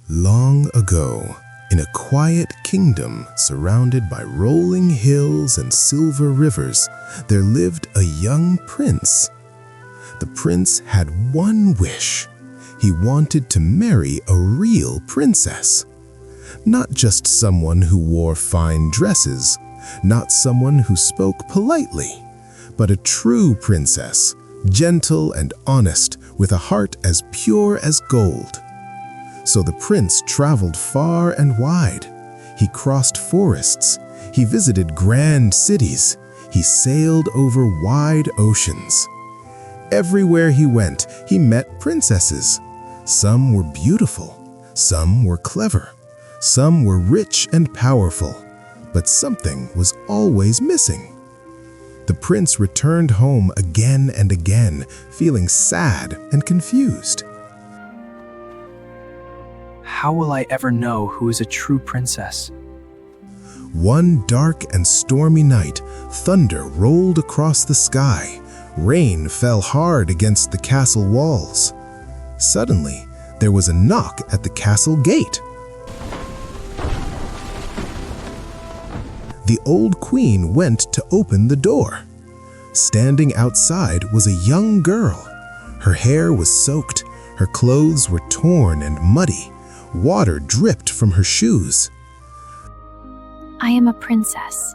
Long ago, in a quiet kingdom surrounded by rolling hills and silver rivers, there lived a young prince. The prince had one wish. He wanted to marry a real princess. Not just someone who wore fine dresses, not someone who spoke politely, but a true princess, gentle and honest, with a heart as pure as gold. So the prince traveled far and wide. He crossed forests. He visited grand cities. He sailed over wide oceans. Everywhere he went, he met princesses. Some were beautiful. Some were clever. Some were rich and powerful. But something was always missing. The prince returned home again and again, feeling sad and confused. How will I ever know who is a true princess? One dark and stormy night, thunder rolled across the sky. Rain fell hard against the castle walls. Suddenly, there was a knock at the castle gate. The old queen went to open the door. Standing outside was a young girl. Her hair was soaked, her clothes were torn and muddy. Water dripped from her shoes. I am a princess.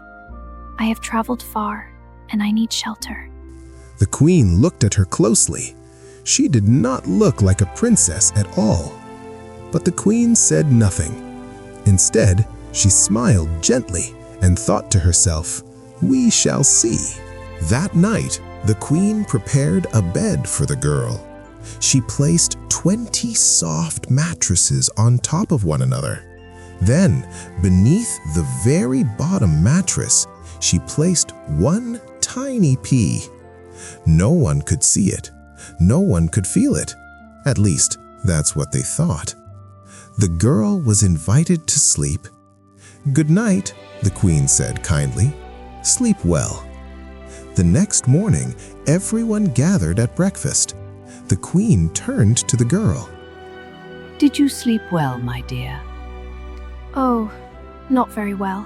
I have traveled far, and I need shelter. The queen looked at her closely. She did not look like a princess at all. But the queen said nothing. Instead, she smiled gently and thought to herself, "We shall see." That night, the queen prepared a bed for the girl. She placed 20 soft mattresses on top of one another. Then, beneath the very bottom mattress, she placed one tiny pea. No one could see it. No one could feel it. At least, that's what they thought. The girl was invited to sleep. "Good night," the queen said kindly. "Sleep well." The next morning, everyone gathered at breakfast. The queen turned to the girl. Did you sleep well, my dear? Oh, not very well.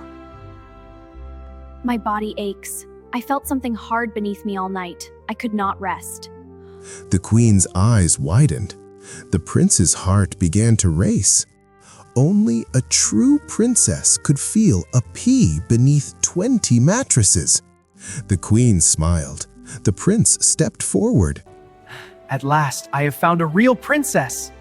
My body aches. I felt something hard beneath me all night. I could not rest. The queen's eyes widened. The prince's heart began to race. Only a true princess could feel a pea beneath 20 mattresses. The queen smiled. The prince stepped forward. At last, I have found a real princess.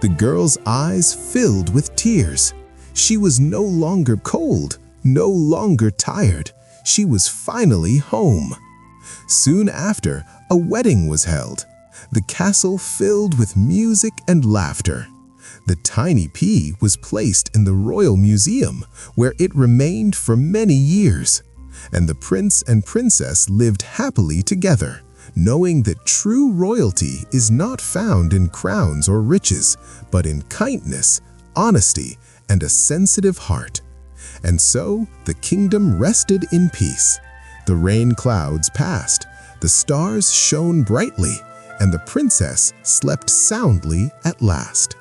The girl's eyes filled with tears. She was no longer cold, no longer tired. She was finally home. Soon after, a wedding was held. The castle filled with music and laughter. The tiny pea was placed in the royal museum, where it remained for many years. And the prince and princess lived happily together, knowing that true royalty is not found in crowns or riches, but in kindness, honesty, and a sensitive heart. And so the kingdom rested in peace. The rain clouds passed, the stars shone brightly, and the princess slept soundly at last.